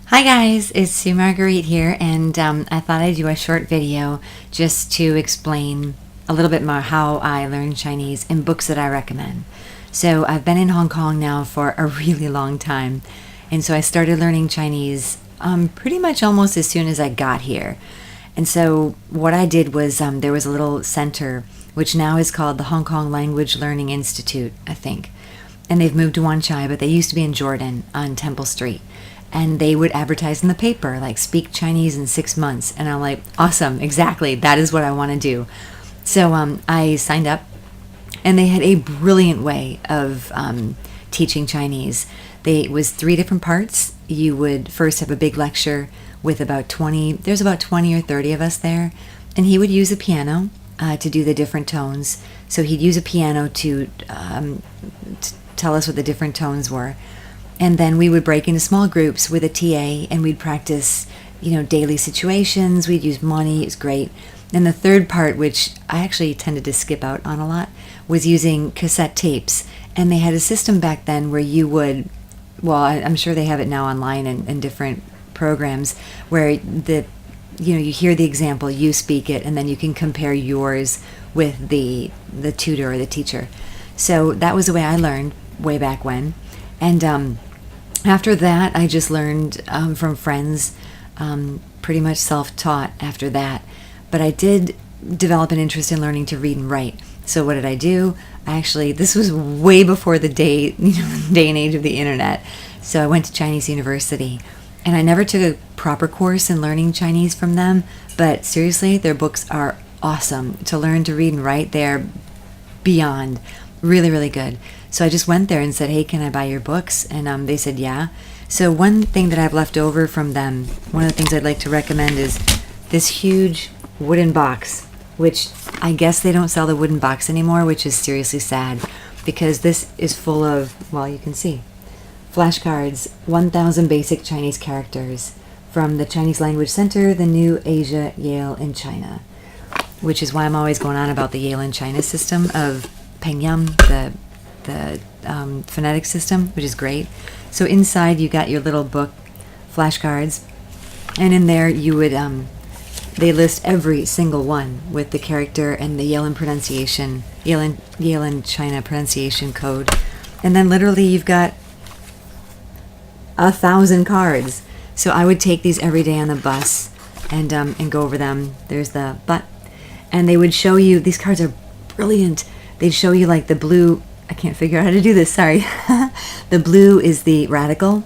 Hi guys, it's Sue Marguerite here, and I thought I'd do a short video just to explain a little bit more how I learned Chinese and books that I recommend. So I've been in Hong Kong now for a really long time, and so I started learning Chinese pretty much almost as soon as I got here. And so what I did was there was a little center which now is called the Hong Kong Language Learning Institute, I think. And they've moved to Wan Chai, but they used to be in Jordan on Temple Street. And they would advertise in the paper, like, speak Chinese in 6 months. And I'm like, awesome, exactly, that is what I want to do. So I signed up, and they had a brilliant way of teaching Chinese. It was 3 different parts. You would first have a big lecture with about 20, there's about 20 or 30 of us there. And he would use a piano to do the different tones. So he'd use a piano to tell us what the different tones were. And then we would break into small groups with a TA, and we'd practice, daily situations. We'd use money. It was great. And the third part, which I actually tended to skip out on a lot, was using cassette tapes. And they had a system back then where you would, I'm sure they have it now online and different programs, where you hear the example, you speak it, and then you can compare yours with the tutor or the teacher. So that was the way I learned way back when. And after that, I just learned from friends, pretty much self-taught after that. But I did develop an interest in learning to read and write. So what did I do? This was way before the day and age of the internet. So I went to Chinese University, and I never took a proper course in learning Chinese from them. But seriously, their books are awesome. To learn to read and write, they're beyond really, really good. So I just went there and said, hey, can I buy your books? And they said, yeah. So one thing that I've left over from them, one of the things I'd like to recommend is this huge wooden box, which I guess they don't sell the wooden box anymore, which is seriously sad, because this is full of, you can see, flashcards, 1,000 basic Chinese characters from the Chinese Language Center, the New Asia, Yale-in-China, which is why I'm always going on about the Yale-in-China system of Pengyam, the phonetic system, which is great. So inside you got your little book, flashcards, and in there you would they list every single one with the character and the Yale-in-China pronunciation code. And then literally you've got 1,000 cards. So I would take these every day on the bus and go over them. There's the but, and they would show you, these cards are brilliant. They'd show you, like, the blue, I can't figure out how to do this, sorry. The blue is the radical.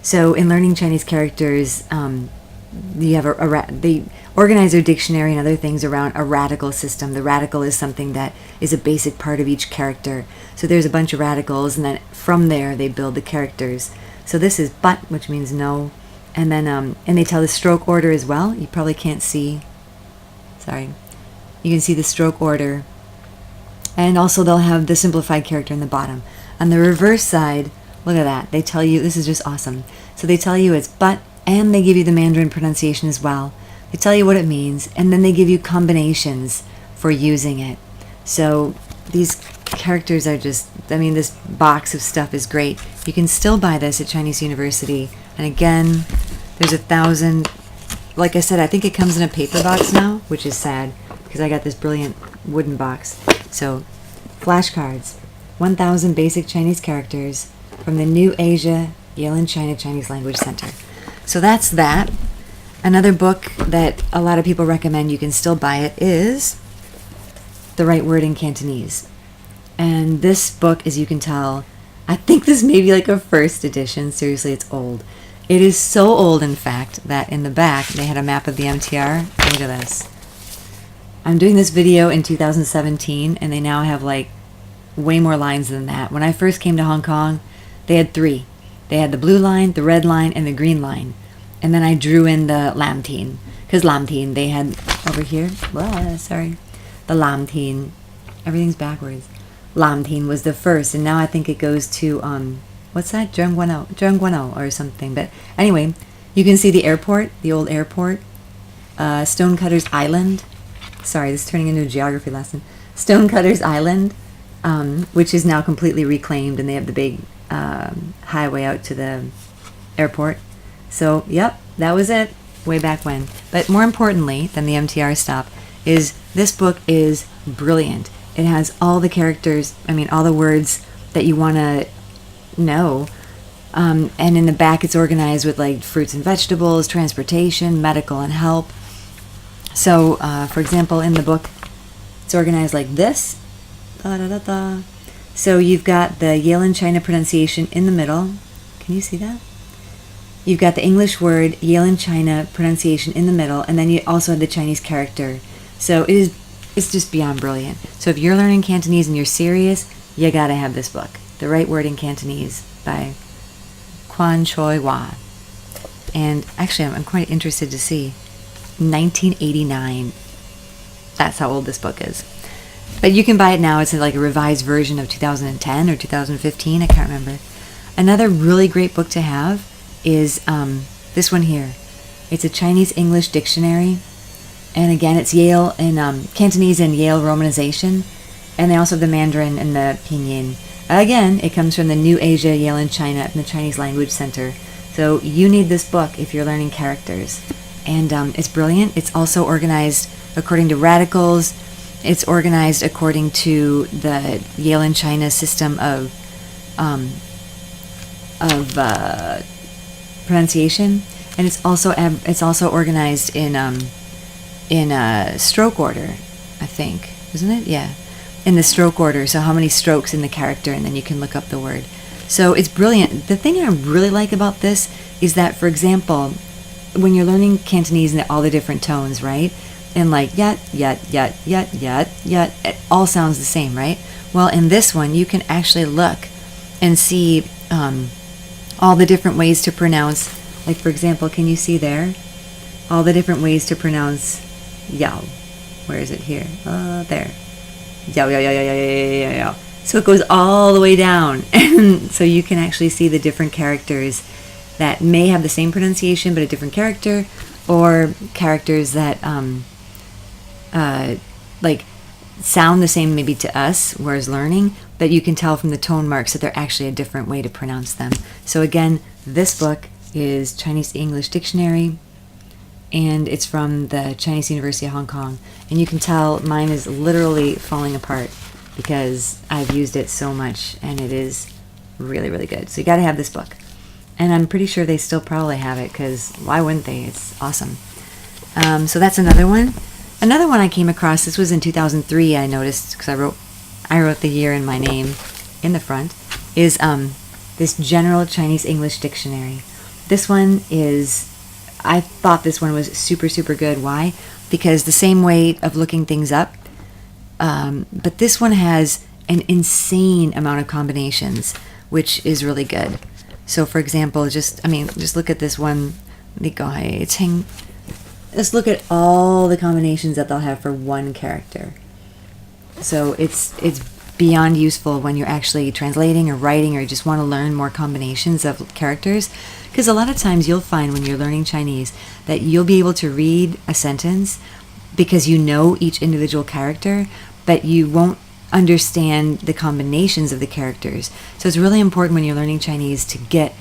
So in learning Chinese characters, you have they organize their dictionary and other things around a radical system. The radical is something that is a basic part of each character. So there's a bunch of radicals, and then from there they build the characters. So this is but, which means no. And then and they tell the stroke order as well. You probably can't see. Sorry. You can see the stroke order. And also they'll have the simplified character in the bottom. On the reverse side, look at that. They tell you, this is just awesome. So they tell you it's but, and they give you the Mandarin pronunciation as well. They tell you what it means, and then they give you combinations for using it. So these characters are just, this box of stuff is great. You can still buy this at Chinese University. And again, there's 1,000. Like I said, I think it comes in a paper box now, which is sad, because I got this brilliant wooden box. So, flashcards, 1,000 basic Chinese characters from the New Asia, Yale-in-China Chinese Language Center. So that's that. Another book that a lot of people recommend, you can still buy it, is The Right Word in Cantonese. And this book, as you can tell, I think this may be like a first edition. Seriously, it's old. It is so old, in fact, that in the back they had a map of the MTR. Look at this. I'm doing this video in 2017, and they now have like way more lines than that. When I first came to Hong Kong, they had 3. They had the blue line, the red line, and the green line. And then I drew in the Lam Tin, because Lam Tin, they had over here, the Lam Tin, everything's backwards. Lam Tin was the first, and now I think it goes to, what's that? Zheng Guano or something. But anyway, you can see the airport, the old airport, Stonecutters Island. Sorry, this is turning into a geography lesson. Stonecutters Island, which is now completely reclaimed, and they have the big highway out to the airport. So, yep, that was it, way back when. But more importantly than the MTR stop is this book is brilliant. It has all the characters, all the words that you want to know. And in the back it's organized with like fruits and vegetables, transportation, medical, and help. So, for example, in the book, it's organized like this. Da, da, da, da. So you've got the Yale-in-China pronunciation in the middle. Can you see that? You've got the English word Yale-in-China pronunciation in the middle, and then you also have the Chinese character. So it's just beyond brilliant. So if you're learning Cantonese and you're serious, you gotta have this book, The Right Word in Cantonese by Quan Choi Hua. And actually, I'm quite interested to see. 1989. That's how old this book is. But you can buy it now. It's like a revised version of 2010 or 2015. I can't remember. Another really great book to have is this one here. It's a Chinese English dictionary. And again, it's Yale in Cantonese and Yale romanization. And they also have the Mandarin and the Pinyin. Again, it comes from the New Asia Yale-in-China and the Chinese Language Center. So you need this book if you're learning characters. And it's brilliant. It's also organized according to radicals. It's organized according to the Yale-in-China system of pronunciation, and it's also organized in stroke order, I think, isn't it? Yeah, in the stroke order. So how many strokes in the character, and then you can look up the word. So it's brilliant. The thing I really like about this is that, for example, when you're learning Cantonese and all the different tones, right? And like yet, it all sounds the same, right? Well, in this one, you can actually look and see all the different ways to pronounce. Like, for example, can you see there? All the different ways to pronounce yao. Where is it here? There. Yao, yao, yao, yao, yao, yao. So it goes all the way down. And so you can actually see the different characters that may have the same pronunciation but a different character, or characters that like sound the same maybe to us, whereas learning, but you can tell from the tone marks that they're actually a different way to pronounce them. So again, this book is Chinese English Dictionary, and it's from the Chinese University of Hong Kong. And you can tell mine is literally falling apart because I've used it so much, and it is really, really good. So you got to have this book. And I'm pretty sure they still probably have it, because why wouldn't they? It's awesome. So that's another one. Another one I came across, this was in 2003, I noticed, because I wrote the year in my name in the front, is this General Chinese English Dictionary. This one is, I thought this one was super, super good. Why? Because the same way of looking things up, but this one has an insane amount of combinations, which is really good. So, for example, just look at this one. Just look at all the combinations that they'll have for one character. So it's beyond useful when you're actually translating or writing, or you just want to learn more combinations of characters. Because a lot of times you'll find when you're learning Chinese that you'll be able to read a sentence because you know each individual character, but you won't understand the combinations of the characters. So it's really important when you're learning Chinese to get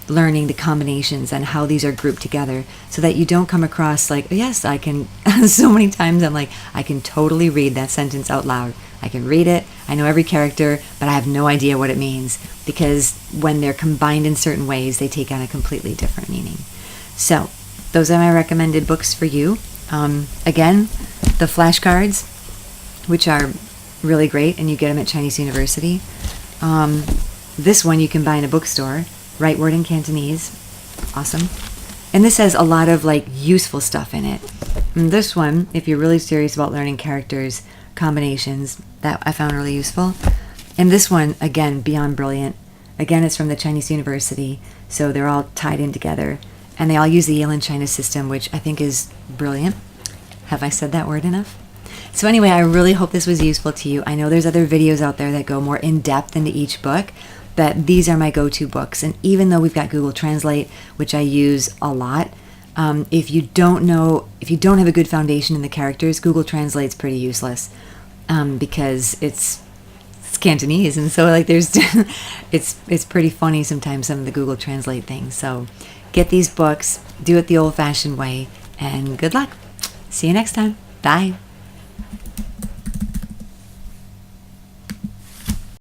learning the combinations and how these are grouped together, so that you don't come across like, yes, I can, so many times I'm like, I can totally read that sentence out loud. I can read it, I know every character, but I have no idea what it means, because when they're combined in certain ways, they take on a completely different meaning. So those are my recommended books for you. Again, the flashcards, which are really great, and you get them at Chinese University. This one you can buy in a bookstore, Right Word in Cantonese. Awesome. And this has a lot of like useful stuff in it. And this one, if you're really serious about learning characters, combinations, that I found really useful. And this one, again, beyond brilliant. Again, it's from the Chinese University, so they're all tied in together. And they all use the Yale-in-China system, which I think is brilliant. Have I said that word enough? So anyway, I really hope this was useful to you. I know there's other videos out there that go more in depth into each book, but these are my go-to books. And even though we've got Google Translate, which I use a lot, if you don't have a good foundation in the characters, Google Translate's pretty useless, because it's it's Cantonese, and so like there's it's pretty funny sometimes, some of the Google Translate things. So get these books, do it the old-fashioned way, and good luck. See you next time. Bye.